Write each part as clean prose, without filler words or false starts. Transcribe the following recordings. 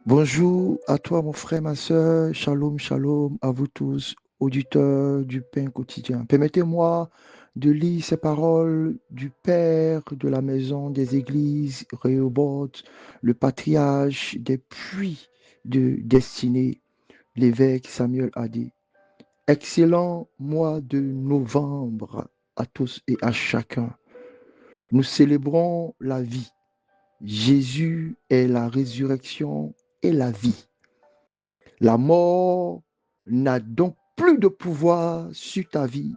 Bonjour à toi, mon frère, ma soeur. Shalom, shalom à vous tous, auditeurs du pain quotidien. Permettez-moi de lire ces paroles du Père de la maison des églises, Rehoboth, le patriarche des puits de destinée, l'évêque Samuel a dit. Excellent mois de novembre à tous et à chacun. Nous célébrons la vie. Jésus est la résurrection et la vie. La mort n'a donc plus de pouvoir sur ta vie.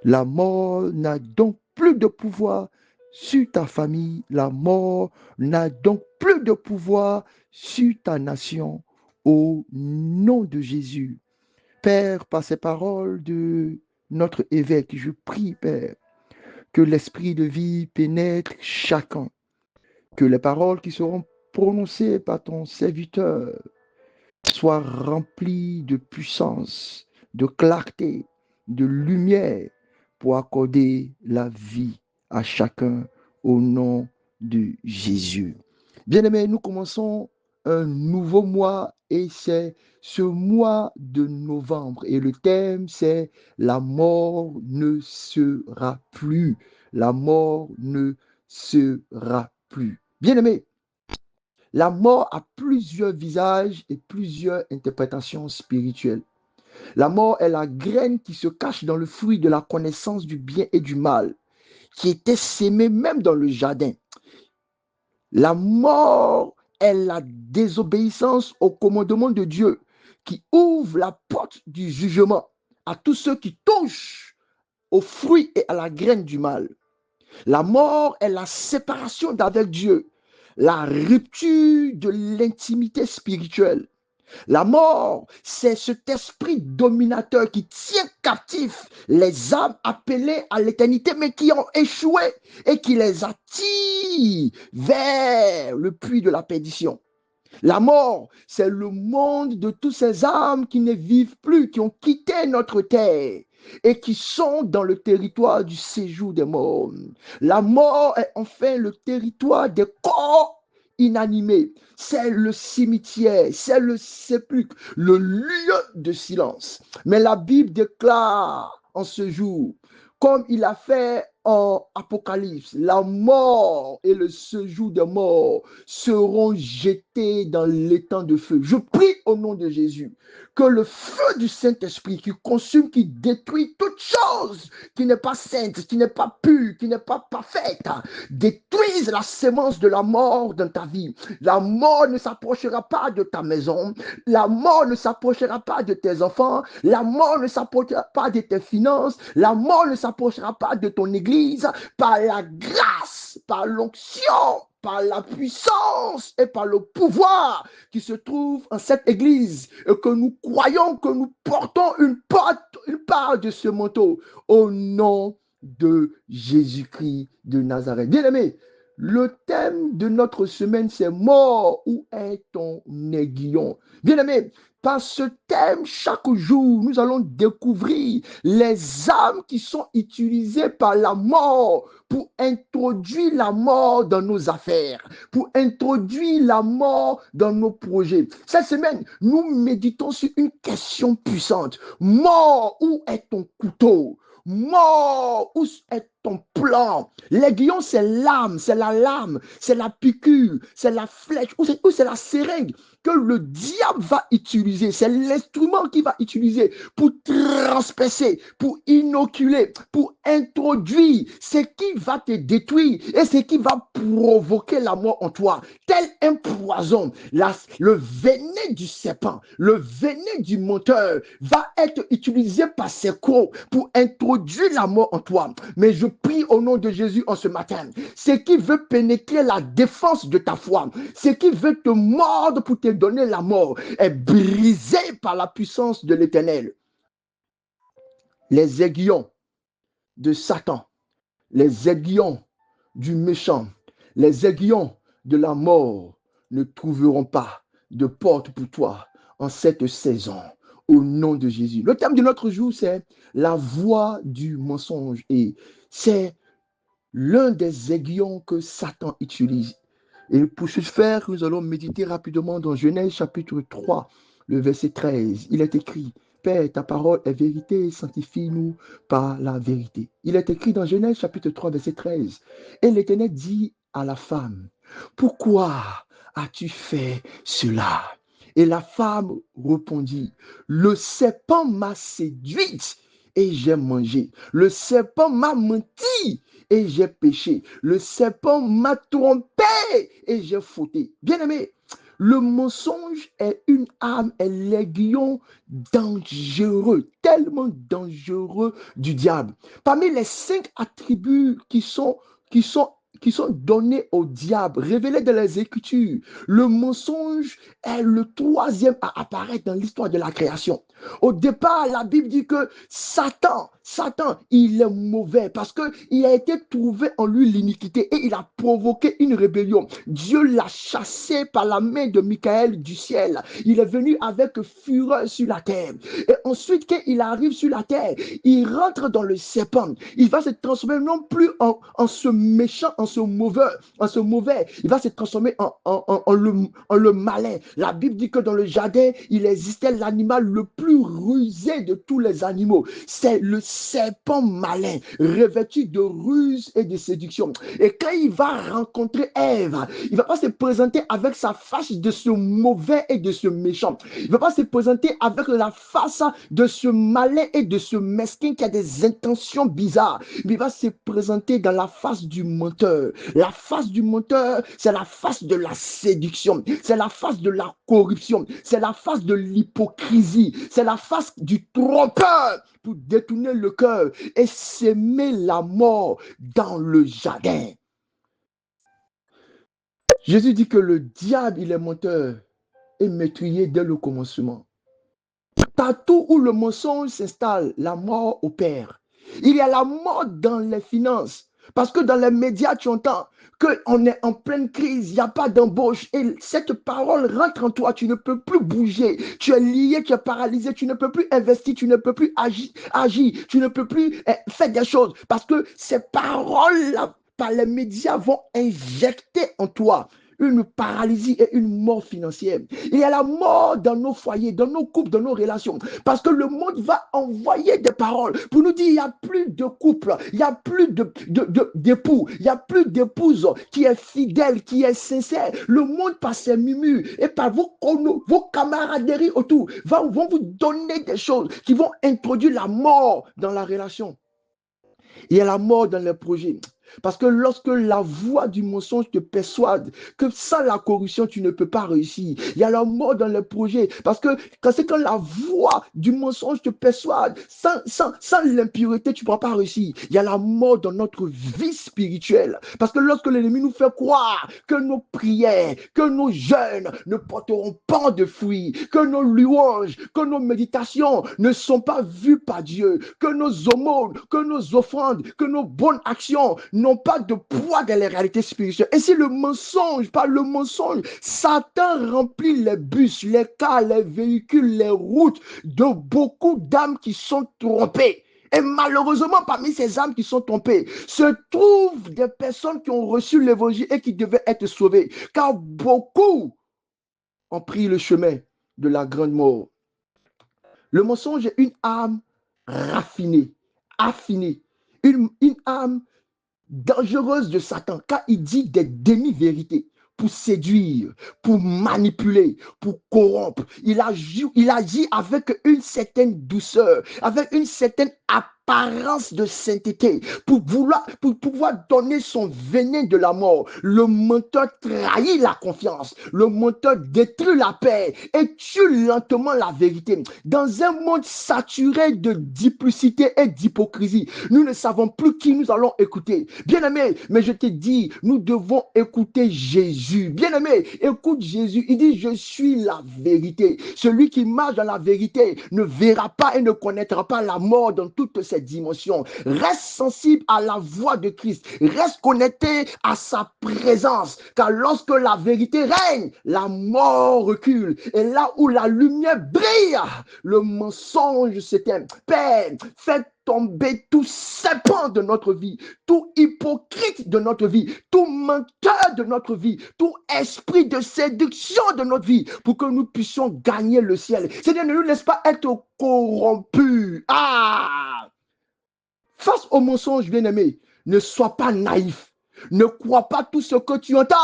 La mort n'a donc plus de pouvoir sur ta famille. La mort n'a donc plus de pouvoir sur ta nation. Au nom de Jésus. Père, par ces paroles de notre évêque, je prie, Père, que l'esprit de vie pénètre chacun, que les paroles qui seront prononcées par ton serviteur soient remplies de puissance, de clarté, de lumière pour accorder la vie à chacun au nom de Jésus. Bien-aimés, nous commençons un nouveau mois et c'est ce mois de novembre. Et le thème, c'est la mort ne sera plus. La mort ne sera plus. Bien-aimés, la mort a plusieurs visages et plusieurs interprétations spirituelles. La mort est la graine qui se cache dans le fruit de la connaissance du bien et du mal, qui était sémée même dans le jardin. La mort est la désobéissance au commandement de Dieu qui ouvre la porte du jugement à tous ceux qui touchent au fruit et à la graine du mal. La mort est la séparation d'avec Dieu, la rupture de l'intimité spirituelle. La mort, c'est cet esprit dominateur qui tient captif les âmes appelées à l'éternité, mais qui ont échoué et qui les attire vers le puits de la perdition. La mort, c'est le monde de toutes ces âmes qui ne vivent plus, qui ont quitté notre terre et qui sont dans le territoire du séjour des morts. La mort est enfin le territoire des corps inanimés. C'est le cimetière, c'est le sépulcre, le lieu de silence. Mais la Bible déclare en ce jour, comme il a fait en Apocalypse, la mort et le séjour des morts seront jetés dans l'étang de feu. Je prie au nom de Jésus que le feu du Saint-Esprit qui consume, qui détruit toute chose qui n'est pas sainte, qui n'est pas pure, qui n'est pas parfaite, détruise la sémence de la mort dans ta vie. La mort ne s'approchera pas de ta maison, la mort ne s'approchera pas de tes enfants, la mort ne s'approchera pas de tes finances, la mort ne s'approchera pas de ton église par la grâce, par l'onction, par la puissance et par le pouvoir qui se trouve en cette église et que nous croyons que nous portons une part de ce manteau au nom de Jésus-Christ de Nazareth. Bien-aimé, le thème de notre semaine, c'est mort, où est ton aiguillon? Bien-aimé, par ce thème, chaque jour, nous allons découvrir les armes qui sont utilisées par la mort pour introduire la mort dans nos affaires, pour introduire la mort dans nos projets. Cette semaine, nous méditons sur une question puissante. Mort, où est ton couteau? Mort, où est ton plan? L'aiguillon, c'est l'âme, c'est la lame, c'est la piqûre, c'est la flèche, ou c'est la seringue que le diable va utiliser. C'est l'instrument qu'il va utiliser pour transpercer, pour inoculer, pour introduire ce qui va te détruire et ce qui va provoquer la mort en toi. Tel un poison, le venin du serpent, le venin du menteur va être utilisé par ses crocs pour introduire la mort en toi. Mais je prie au nom de Jésus en ce matin, ce qui veut pénétrer la défense de ta foi, ce qui veut te mordre pour te donner la mort, est brisé par la puissance de l'Éternel. Les aiguillons de Satan, les aiguillons du méchant, les aiguillons de la mort ne trouveront pas de porte pour toi en cette saison. Au nom de Jésus. Le thème de notre jour, c'est la voix du mensonge. Et c'est l'un des aiguillons que Satan utilise. Et pour ce faire, nous allons méditer rapidement dans Genèse chapitre 3, le verset 13. Il est écrit, Père, ta parole est vérité, sanctifie-nous par la vérité. Il est écrit dans Genèse chapitre 3, verset 13. Et l'Éternel dit à la femme, pourquoi as-tu fait cela? Et la femme répondit, le serpent m'a séduite et j'ai mangé. Le serpent m'a menti et j'ai péché. Le serpent m'a trompé et j'ai fauté. Bien-aimé, le mensonge est une arme, est l'aiguillon dangereux, tellement dangereux du diable. Parmi les 5 attributs qui sont qui sont donnés au diable, révélés dans les Écritures. Le mensonge est le 3e à apparaître dans l'histoire de la création. Au départ, la Bible dit que Satan, il est mauvais parce qu'il a été trouvé en lui l'iniquité et il a provoqué une rébellion. Dieu l'a chassé par la main de Michael du ciel. Il est venu avec fureur sur la terre. Et ensuite, quand il arrive sur la terre, il rentre dans le serpent. Il va se transformer non plus en ce méchant, en ce mauvais. Il va se transformer en le malin. La Bible dit que dans le jardin, il existait l'animal le plus rusé de tous les animaux. C'est le serpent malin, revêtu de ruse et de séduction. Et quand il va rencontrer Ève, il ne va pas se présenter avec sa face de ce mauvais et de ce méchant. Il ne va pas se présenter avec la face de ce malin et de ce mesquin qui a des intentions bizarres. Mais il va se présenter dans la face du menteur. La face du menteur, c'est la face de la séduction. C'est la face de la corruption. C'est la face de l'hypocrisie. C'est la face du trompeur pour détourner le cœur et s'aimer la mort dans le jardin. Jésus dit que le diable, il est menteur et meurtrier dès le commencement. Partout où le mensonge s'installe, la mort opère. Il y a la mort dans les finances. Parce que dans les médias, tu entends qu'on est en pleine crise, il n'y a pas d'embauche. Et cette parole rentre en toi, tu ne peux plus bouger. Tu es lié, tu es paralysé, tu ne peux plus investir, tu ne peux plus agir, tu ne peux plus faire des choses. Parce que ces paroles-là, par les médias, vont injecter en toi une paralysie et une mort financière. Il y a la mort dans nos foyers, dans nos couples, dans nos relations. Parce que le monde va envoyer des paroles pour nous dire il n'y a plus de couple, il n'y a plus d'époux, il n'y a plus d'épouse qui est fidèle, qui est sincère. Le monde par ses murmures et par vos camaraderies autour vont vous donner des choses qui vont introduire la mort dans la relation. Il y a la mort dans les projets. Parce que lorsque la voix du mensonge te persuade que sans la corruption, tu ne peux pas réussir. Il y a la mort dans le projet. Parce que c'est quand la voix du mensonge te persuade, sans l'impureté, tu ne pourras pas réussir. Il y a la mort dans notre vie spirituelle. Parce que lorsque l'ennemi nous fait croire que nos prières, que nos jeûnes ne porteront pas de fruits, que nos louanges, que nos méditations ne sont pas vues par Dieu, que nos aumônes, que nos offrandes, que nos bonnes actions n'ont pas de poids dans les réalités spirituelles. Et si le mensonge, par le mensonge, Satan remplit les bus, les cars, les véhicules, les routes de beaucoup d'âmes qui sont trompées. Et malheureusement, parmi ces âmes qui sont trompées, se trouvent des personnes qui ont reçu l'évangile et qui devaient être sauvées. Car beaucoup ont pris le chemin de la grande mort. Le mensonge est une âme raffinée, affinée, une âme dangereuse de Satan, car il dit des demi-vérités pour séduire, pour manipuler, pour corrompre. Il agit avec une certaine douceur, avec une certaine apparence de sainteté, pour pouvoir donner son venin de la mort. Le menteur trahit la confiance, le menteur détruit la paix et tue lentement la vérité. Dans un monde saturé de duplicité et d'hypocrisie, nous ne savons plus qui nous allons écouter. Bien-aimé, mais je te dis, nous devons écouter Jésus. Bien-aimé, écoute Jésus. Il dit, je suis la vérité. Celui qui marche dans la vérité ne verra pas et ne connaîtra pas la mort dans toutes ses ces dimensions. Reste sensible à la voix de Christ. Reste connecté à sa présence. Car lorsque la vérité règne, la mort recule. Et là où la lumière brille, le mensonge s'éteint. Père, fais tomber tout serpent de notre vie, tout hypocrite de notre vie, tout menteur de notre vie, tout esprit de séduction de notre vie, pour que nous puissions gagner le ciel. Seigneur, ne nous laisse pas être corrompus. Face au mensonge, bien-aimé, ne sois pas naïf. Ne crois pas tout ce que tu entends.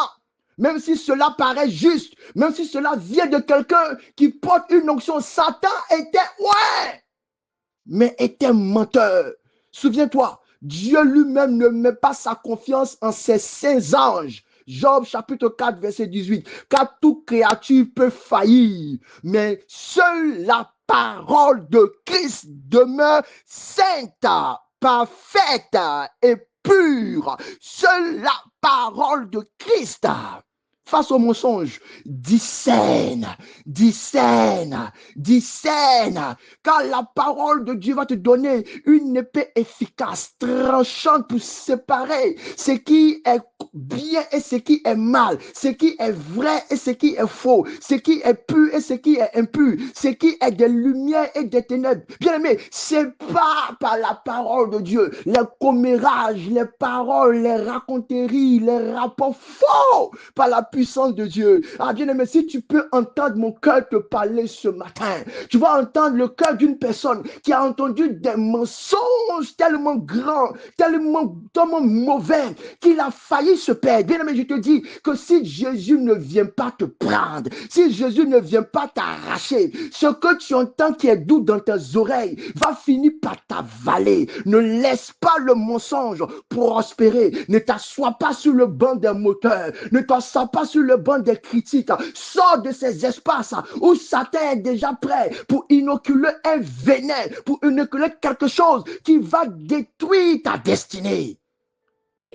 Même si cela paraît juste, même si cela vient de quelqu'un qui porte une onction, Satan mais était menteur. Souviens-toi, Dieu lui-même ne met pas sa confiance en ses saints anges. Job chapitre 4, verset 18. Car toute créature peut faillir, mais seule la parole de Christ demeure sainte, parfaite et pure. Seule la parole de Christ. Face au mensonge, discerne, discerne, discerne, car la parole de Dieu va te donner une épée efficace, tranchante pour séparer ce qui est bien et ce qui est mal, ce qui est vrai et ce qui est faux, ce qui est pur et ce qui est impur, ce qui est des lumières et des ténèbres. Bien aimé, c'est pas par la parole de Dieu, les commérages, les paroles, les raconteries, les rapports faux, par la puissance de Dieu. Bien aimé, si tu peux entendre mon cœur te parler ce matin, tu vas entendre le cœur d'une personne qui a entendu des mensonges tellement grands, tellement mauvais, qu'il a failli se perdre. Bien aimé, je te dis que si Jésus ne vient pas te prendre, si Jésus ne vient pas t'arracher, ce que tu entends qui est doux dans tes oreilles va finir par t'avaler. Ne laisse pas le mensonge prospérer. Ne t'assois pas sur le banc des moteurs. Ne t'assois pas sur le banc des critiques. Sors de ces espaces où Satan est déjà prêt pour inoculer un venin, pour inoculer quelque chose qui va détruire ta destinée.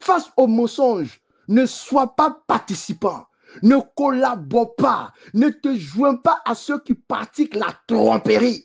Face au mensonge, ne sois pas participant. Ne collabore pas. Ne te joins pas à ceux qui pratiquent la tromperie.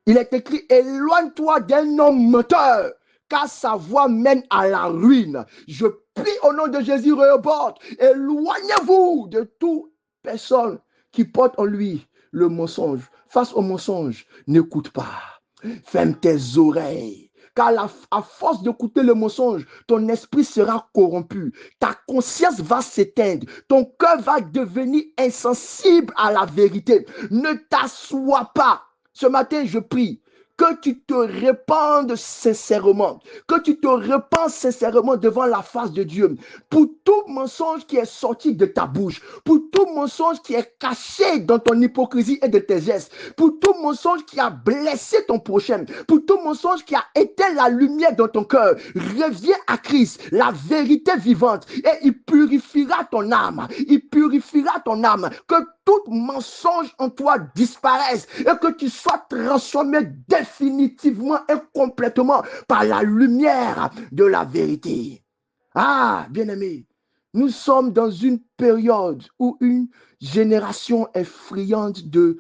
Il est écrit, éloigne-toi d'un homme menteur, car sa voix mène à la ruine. Je prie au nom de Jésus, Rehoboth, éloignez-vous de toute personne qui porte en lui le mensonge. Face au mensonge, n'écoute pas. Ferme tes oreilles. Car à force d'écouter le mensonge, ton esprit sera corrompu. Ta conscience va s'éteindre. Ton cœur va devenir insensible à la vérité. Ne t'assois pas. Ce matin, je prie que tu te répandes sincèrement, que tu te répands sincèrement devant la face de Dieu pour tout mensonge qui est sorti de ta bouche, pour tout mensonge qui est caché dans ton hypocrisie et de tes gestes, pour tout mensonge qui a blessé ton prochain, pour tout mensonge qui a éteint la lumière dans ton cœur. Reviens à Christ, la vérité vivante, et il purifiera ton âme, il purifiera ton âme, que tout mensonge en toi disparaisse et que tu sois transformé définitivement et complètement par la lumière de la vérité. Bien-aimé, nous sommes dans une période où une génération est friande de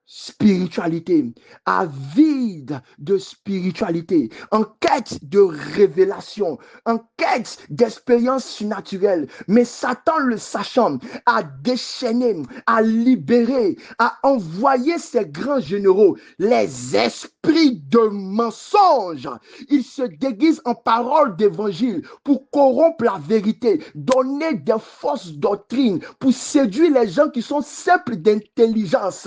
spiritualité, avide de spiritualité, en quête de révélation, en quête d'expérience surnaturelle. Mais Satan, le sachant, a déchaîné, a libéré, a envoyé ses grands généraux, les esprits de mensonge. Ils se déguisent en paroles d'évangile pour corrompre la vérité, donner des fausses doctrines, pour séduire les gens qui sont simples d'intelligence.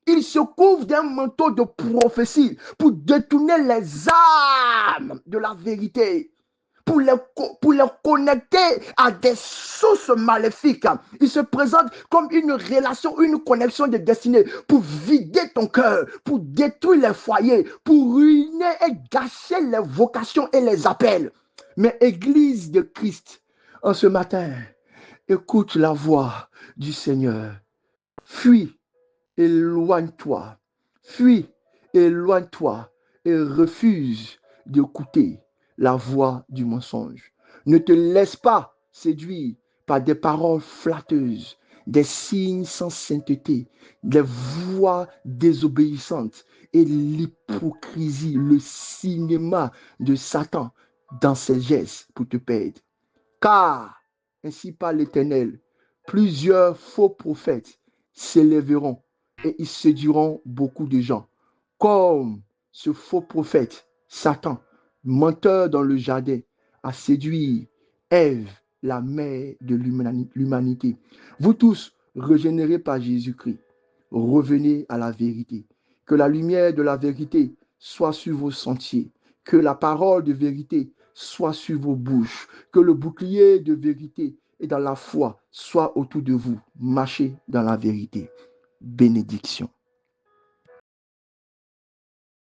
Il se couvre d'un manteau de prophétie pour détourner les âmes de la vérité, pour les connecter à des sources maléfiques. Il se présente comme une relation, une connexion de destinée pour vider ton cœur, pour détruire les foyers, pour ruiner et gâcher les vocations et les appels. Mais Église de Christ, en ce matin, écoute la voix du Seigneur. Fuis. Éloigne-toi, fuis, éloigne-toi et refuse d'écouter la voix du mensonge. Ne te laisse pas séduire par des paroles flatteuses, des signes sans sainteté, des voix désobéissantes et l'hypocrisie, le cinéma de Satan dans ses gestes pour te perdre. Car, ainsi parle l'Éternel, plusieurs faux prophètes s'élèveront et ils séduiront beaucoup de gens. Comme ce faux prophète, Satan, menteur dans le jardin, a séduit Ève, la mère de l'humanité. Vous tous, régénérés par Jésus-Christ, revenez à la vérité. Que la lumière de la vérité soit sur vos sentiers. Que la parole de vérité soit sur vos bouches. Que le bouclier de vérité et dans la foi soit autour de vous. Marchez dans la vérité. Bénédiction.